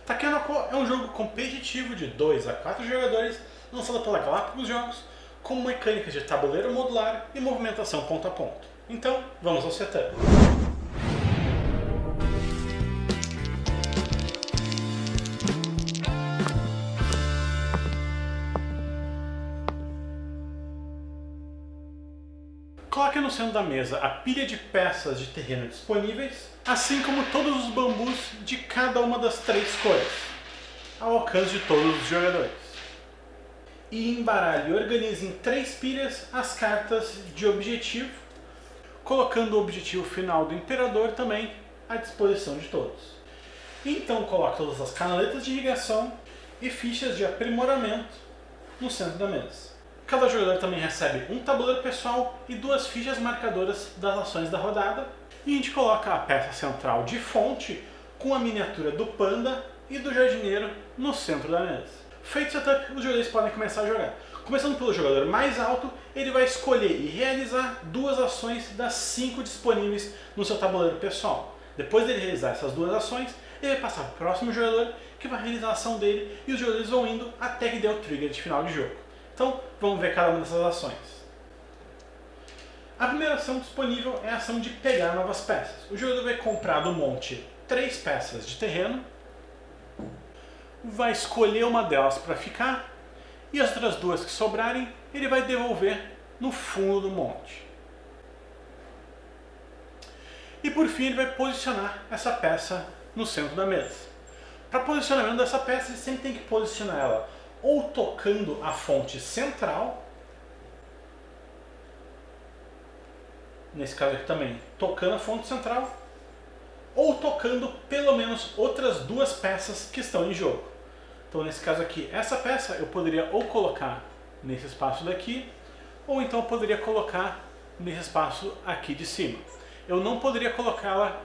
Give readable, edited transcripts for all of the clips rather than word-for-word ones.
Takenoko é um jogo competitivo de 2 a 4 jogadores, lançado pela Galápagos Jogos, com mecânicas de tabuleiro modular e movimentação ponto a ponto. Então, vamos ao setup. Coloque no centro da mesa a pilha de peças de terreno disponíveis, assim como todos os bambus de cada uma das 3 cores, ao alcance de todos os jogadores. E embaralhe e organize em 3 pilhas as cartas de objetivo, colocando o objetivo final do Imperador também à disposição de todos. Então coloque todas as canaletas de irrigação e fichas de aprimoramento no centro da mesa. Cada jogador também recebe um tabuleiro pessoal e 2 fichas marcadoras das ações da rodada. E a gente coloca a peça central de fonte com a miniatura do panda e do jardineiro no centro da mesa. Feito o setup, os jogadores podem começar a jogar. Começando pelo jogador mais alto, ele vai escolher e realizar 2 ações das 5 disponíveis no seu tabuleiro pessoal. Depois dele realizar essas 2 ações, ele vai passar para o próximo jogador, que vai realizar a ação dele, e os jogadores vão indo até que dê o trigger de final de jogo. Então, vamos ver cada uma dessas ações. A primeira ação disponível é a ação de pegar novas peças. O jogador vai comprar do monte 3 peças de terreno, vai escolher uma delas para ficar, e as outras 2 que sobrarem, ele vai devolver no fundo do monte. E por fim, ele vai posicionar essa peça no centro da mesa. Para posicionamento dessa peça, ele sempre tem que posicionar ela ou tocando a fonte central, nesse caso aqui também, tocando a fonte central, ou tocando pelo menos outras 2 peças que estão em jogo. Então nesse caso aqui, essa peça eu poderia ou colocar nesse espaço daqui, ou então eu poderia colocar nesse espaço aqui de cima. Eu não poderia colocá-la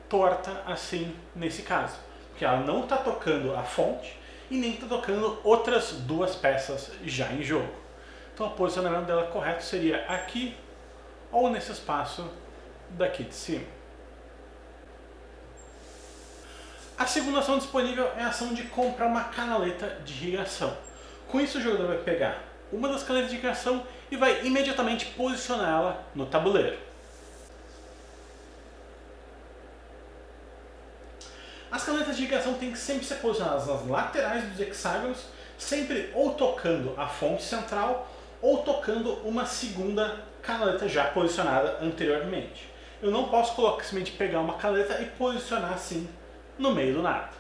torta assim nesse caso, porque ela não está tocando a fonte, e nem está tocando outras 2 peças já em jogo. Então o posicionamento dela correto seria aqui ou nesse espaço daqui de cima. A segunda ação disponível é a ação de comprar uma canaleta de irrigação. Com isso o jogador vai pegar uma das canaletas de irrigação e vai imediatamente posicioná-la no tabuleiro. As canetas de irrigação têm que sempre ser posicionadas nas laterais dos hexágonos, sempre ou tocando a fonte central ou tocando uma segunda canaleta já posicionada anteriormente. Eu não posso simplesmente pegar uma canaleta e posicionar assim no meio do nada.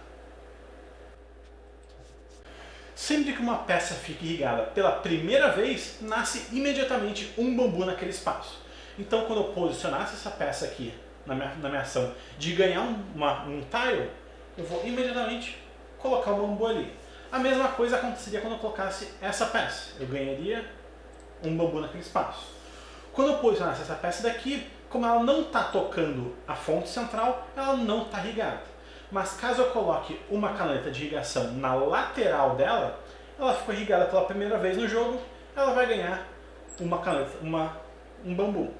Sempre que uma peça fica irrigada pela primeira vez, nasce imediatamente um bambu naquele espaço. Então quando eu posicionasse essa peça aqui na minha ação de ganhar um tile, eu vou imediatamente colocar o bambu ali. A mesma coisa aconteceria quando eu colocasse essa peça. Eu ganharia um bambu naquele espaço. Quando eu posicionasse essa peça daqui, como ela não está tocando a fonte central, ela não está irrigada. Mas caso eu coloque uma canaleta de irrigação na lateral dela, ela ficou irrigada pela primeira vez no jogo, ela vai ganhar um bambu.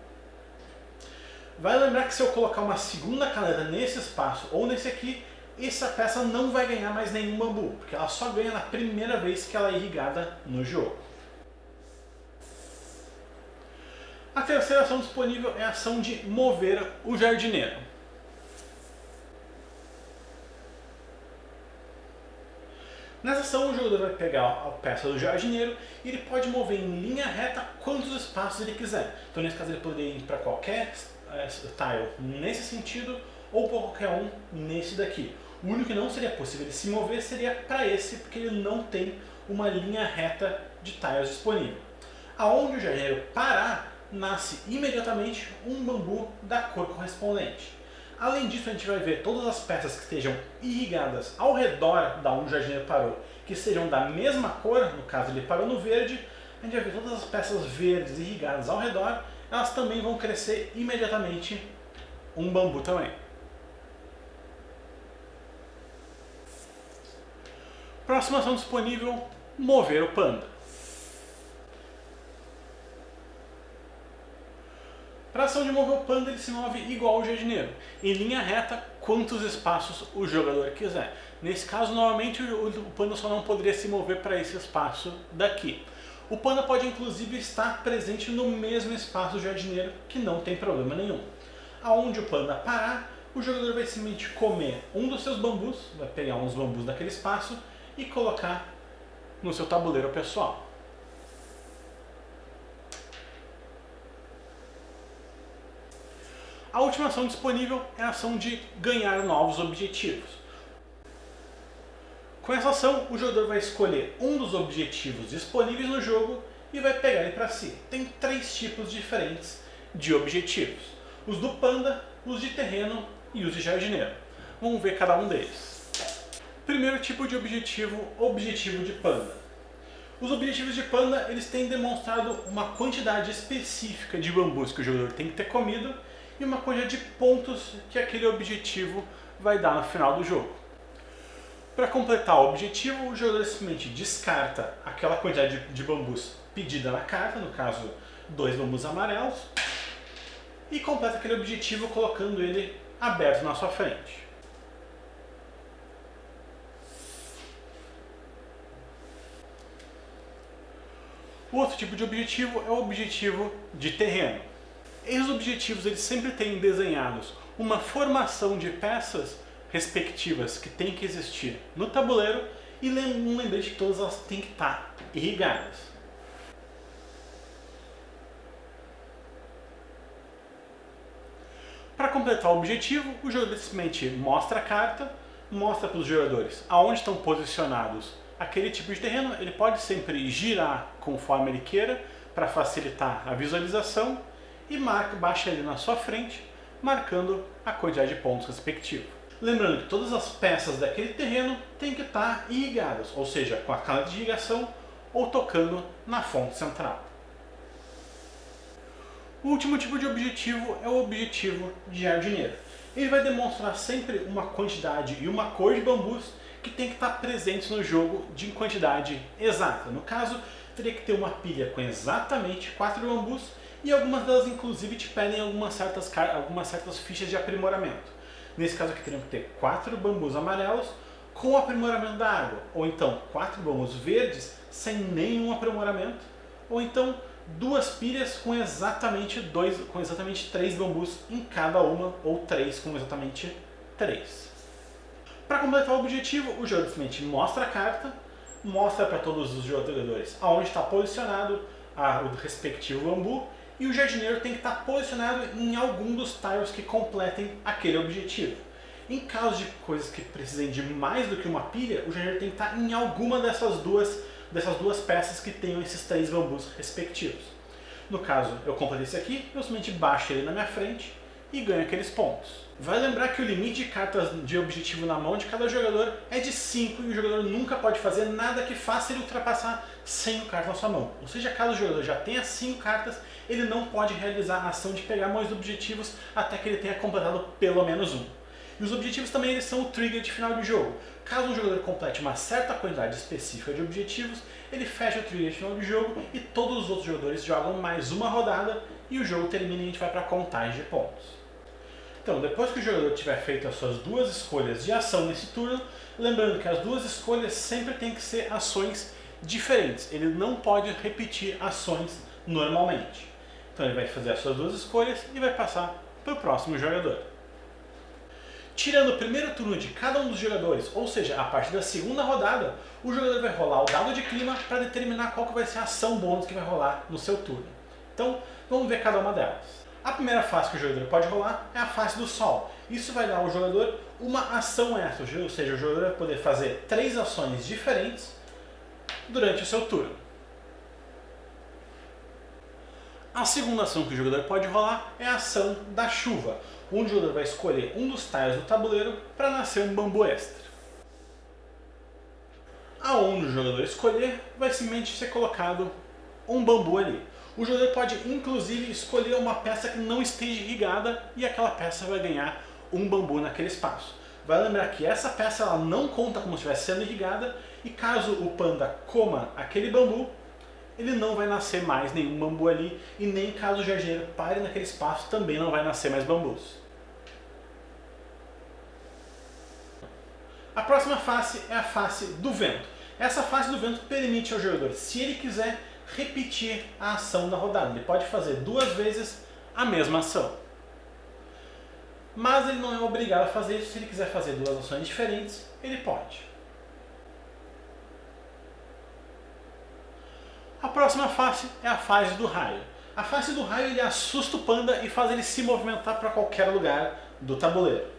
Vai lembrar que se eu colocar uma segunda canaleta nesse espaço ou nesse aqui, essa peça não vai ganhar mais nenhum bambu, porque ela só ganha na primeira vez que ela é irrigada no jogo. A terceira ação disponível é a ação de mover o jardineiro. Nessa ação o jogador vai pegar a peça do jardineiro e ele pode mover em linha reta quantos espaços ele quiser. Então nesse caso ele poderia ir para qualquer tile nesse sentido ou para qualquer um nesse daqui. O único que não seria possível ele se mover seria para esse, porque ele não tem uma linha reta de tiles disponível. Aonde o jardineiro parar, nasce imediatamente um bambu da cor correspondente. Além disso, a gente vai ver todas as peças que estejam irrigadas ao redor da onde o jardineiro parou, que sejam da mesma cor, no caso ele parou no verde, a gente vai ver todas as peças verdes irrigadas ao redor, elas também vão crescer imediatamente um bambu também. Próxima ação disponível, mover o panda. Para a ação de mover o panda, ele se move igual ao jardineiro, em linha reta, quantos espaços o jogador quiser. Nesse caso, novamente, o panda só não poderia se mover para esse espaço daqui. O panda pode inclusive estar presente no mesmo espaço do jardineiro, que não tem problema nenhum. Aonde o panda parar, o jogador vai simplesmente comer um dos seus bambus, vai pegar uns bambus daquele espaço e colocar no seu tabuleiro pessoal. A última ação disponível é a ação de ganhar novos objetivos. Com essa ação, o jogador vai escolher um dos objetivos disponíveis no jogo e vai pegar ele para si. Tem 3 tipos diferentes de objetivos: os do panda, os de terreno e os de jardineiro. Vamos ver cada um deles. Primeiro tipo de objetivo, objetivo de panda. Os objetivos de panda, eles têm demonstrado uma quantidade específica de bambus que o jogador tem que ter comido e uma quantidade de pontos que aquele objetivo vai dar no final do jogo. Para completar o objetivo, o jogador simplesmente descarta aquela quantidade de bambus pedida na carta, no caso 2 bambus amarelos, e completa aquele objetivo colocando ele aberto na sua frente. O outro tipo de objetivo é o objetivo de terreno. Esses objetivos eles sempre têm desenhados uma formação de peças respectivas que tem que existir no tabuleiro e um lembrete que todas elas têm que estar irrigadas. Para completar o objetivo, o jogador simplesmente mostra a carta, mostra para os jogadores aonde estão posicionados aquele tipo de terreno. Ele pode sempre girar conforme ele queira para facilitar a visualização e baixa ele na sua frente, marcando a quantidade de pontos respectivos. Lembrando que todas as peças daquele terreno têm que estar irrigadas, ou seja, com a caneta de irrigação ou tocando na fonte central. O último tipo de objetivo é o objetivo de jardineiro. Ele vai demonstrar sempre uma quantidade e uma cor de bambus que tem que estar presentes no jogo de quantidade exata. No caso, teria que ter uma pilha com exatamente 4 bambus e algumas delas inclusive te pedem algumas certas fichas de aprimoramento. Nesse caso aqui teriam que ter 4 bambus amarelos com aprimoramento da água, ou então 4 bambus verdes sem nenhum aprimoramento, ou então 2 pilhas com exatamente 3 bambus em cada uma, ou 3 com exatamente 3. Para completar o objetivo, o jogador simplesmente mostra a carta, mostra para todos os jogadores aonde está posicionado o respectivo bambu, e o jardineiro tem que estar posicionado em algum dos tiles que completem aquele objetivo. Em caso de coisas que precisem de mais do que uma pilha, o jardineiro tem que estar em alguma dessas duas peças que tenham esses 3 bambus respectivos. No caso, eu completei esse aqui, eu simplesmente baixo ele na minha frente e ganho aqueles pontos. Vai lembrar que o limite de cartas de objetivo na mão de cada jogador é de 5 e o jogador nunca pode fazer nada que faça ele ultrapassar 100 cartas na sua mão. Ou seja, caso o jogador já tenha 5 cartas, ele não pode realizar a ação de pegar mais objetivos até que ele tenha completado pelo menos um. E os objetivos também eles são o trigger de final de jogo. Caso um jogador complete uma certa quantidade específica de objetivos, ele fecha o trigger de final de jogo e todos os outros jogadores jogam mais uma rodada e o jogo termina e a gente vai para a contagem de pontos. Então, depois que o jogador tiver feito as suas 2 escolhas de ação nesse turno, lembrando que as 2 escolhas sempre têm que ser ações diferentes. Ele não pode repetir ações normalmente. Então ele vai fazer as suas 2 escolhas e vai passar para o próximo jogador. Tirando o primeiro turno de cada um dos jogadores, ou seja, a partir da segunda rodada, o jogador vai rolar o dado de clima para determinar qual que vai ser a ação bônus que vai rolar no seu turno. Então, vamos ver cada uma delas. A primeira fase que o jogador pode rolar é a fase do sol. Isso vai dar ao jogador uma ação extra, ou seja, o jogador vai poder fazer 3 ações diferentes durante o seu turno. A segunda ação que o jogador pode rolar é a ação da chuva, onde o jogador vai escolher um dos tiles do tabuleiro para nascer um bambu extra. Aonde o jogador escolher, vai simplesmente ser colocado um bambu ali. O jogador pode inclusive escolher uma peça que não esteja irrigada e aquela peça vai ganhar um bambu naquele espaço. Vai lembrar que essa peça ela não conta como se estivesse sendo irrigada e caso o panda coma aquele bambu, ele não vai nascer mais nenhum bambu ali e nem caso o jardineiro pare naquele espaço também não vai nascer mais bambus. A próxima face é a face do vento. Essa face do vento permite ao jogador, se ele quiser, repetir a ação da rodada. Ele pode fazer 2 vezes a mesma ação. Mas ele não é obrigado a fazer isso. Se ele quiser fazer 2 ações diferentes, ele pode. A próxima face é a face do raio. A face do raio ele assusta o panda e faz ele se movimentar para qualquer lugar do tabuleiro.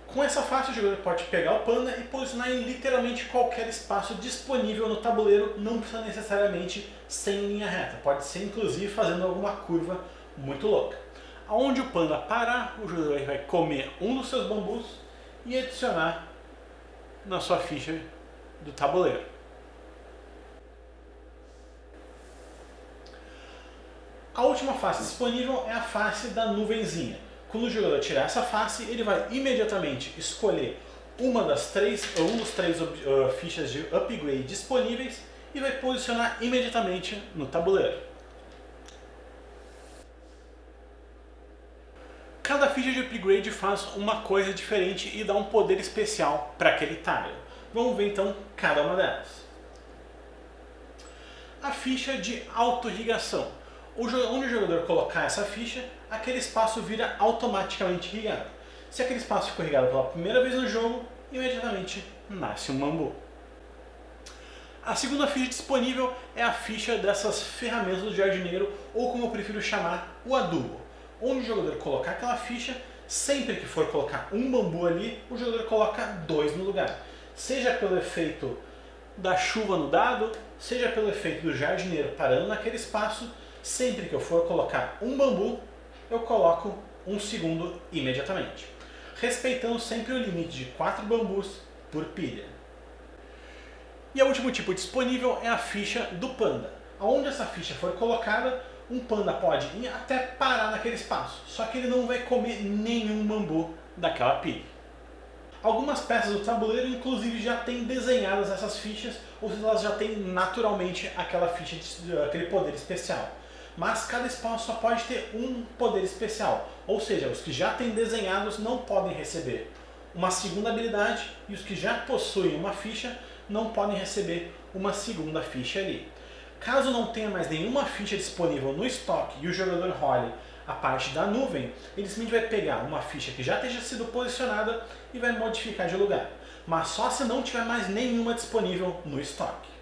Com essa face o jogador pode pegar o panda e posicionar em literalmente qualquer espaço disponível no tabuleiro, não precisa necessariamente ser em linha reta, pode ser inclusive fazendo alguma curva muito louca. Aonde o panda parar, o jogador vai comer um dos seus bambus e adicionar na sua ficha do tabuleiro. A última face disponível é a face da nuvenzinha. Quando o jogador tirar essa face, ele vai imediatamente escolher um dos três fichas de upgrade disponíveis e vai posicionar imediatamente no tabuleiro. Cada ficha de upgrade faz uma coisa diferente e dá um poder especial para aquele tile. Vamos ver então cada uma delas. A ficha de auto-irrigação. Onde o jogador colocar essa ficha, aquele espaço vira automaticamente irrigado. Se aquele espaço ficou irrigado pela primeira vez no jogo, imediatamente nasce um bambu. A segunda ficha disponível é a ficha dessas ferramentas do jardineiro, ou como eu prefiro chamar, o adubo. Onde o jogador colocar aquela ficha, sempre que for colocar um bambu ali, o jogador coloca 2 no lugar. Seja pelo efeito da chuva no dado, seja pelo efeito do jardineiro parando naquele espaço, sempre que eu for colocar um bambu, eu coloco um segundo imediatamente, respeitando sempre o limite de 4 bambus por pilha. E o último tipo disponível é a ficha do panda. Onde essa ficha for colocada, um panda pode ir até parar naquele espaço, só que ele não vai comer nenhum bambu daquela pilha. Algumas peças do tabuleiro inclusive já têm desenhadas essas fichas, ou seja, elas já têm naturalmente aquela ficha, aquele poder especial. Mas cada espaço só pode ter um poder especial, ou seja, os que já têm desenhados não podem receber uma segunda habilidade e os que já possuem uma ficha não podem receber uma segunda ficha ali. Caso não tenha mais nenhuma ficha disponível no estoque e o jogador role a parte da nuvem, ele simplesmente vai pegar uma ficha que já tenha sido posicionada e vai modificar de lugar, mas só se não tiver mais nenhuma disponível no estoque.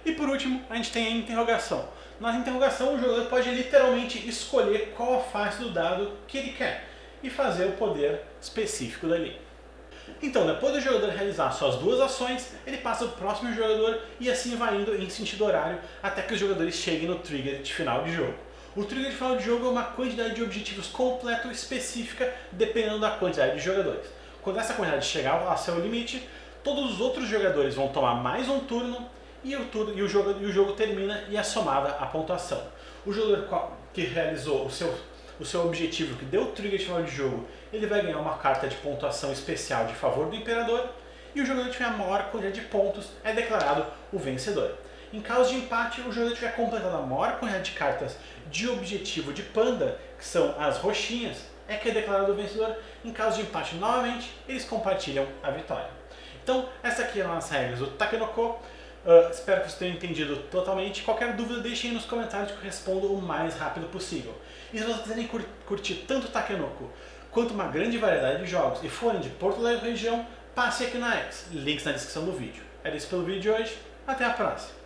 E por último, a gente tem a interrogação. Na interrogação, o jogador pode literalmente escolher qual a face do dado que ele quer e fazer o poder específico dali. Então, depois do jogador realizar suas 2 ações, ele passa para o próximo jogador e assim vai indo em sentido horário até que os jogadores cheguem no trigger de final de jogo. O trigger de final de jogo é uma quantidade de objetivos completo específica dependendo da quantidade de jogadores. Quando essa quantidade chegar ao seu limite, todos os outros jogadores vão tomar mais um turno e o jogo termina e é somada a pontuação. O jogador que realizou o seu objetivo, que deu o trigger de final de jogo, ele vai ganhar uma carta de pontuação especial de favor do imperador, e o jogador que tiver a maior quantidade de pontos é declarado o vencedor. Em caso de empate, o jogador que tiver completado a maior quantidade de cartas de objetivo de panda, que são as roxinhas, é que é declarado o vencedor. Em caso de empate, novamente, eles compartilham a vitória. Então, essa aqui eram as regras do Takenoko. Espero que vocês tenham entendido totalmente. Qualquer dúvida deixem aí nos comentários que eu respondo o mais rápido possível. E se vocês quiserem curtir tanto Takenoko quanto uma grande variedade de jogos e forem de Porto Alegre região, passe aqui na X, links na descrição do vídeo. Era isso pelo vídeo de hoje, até a próxima!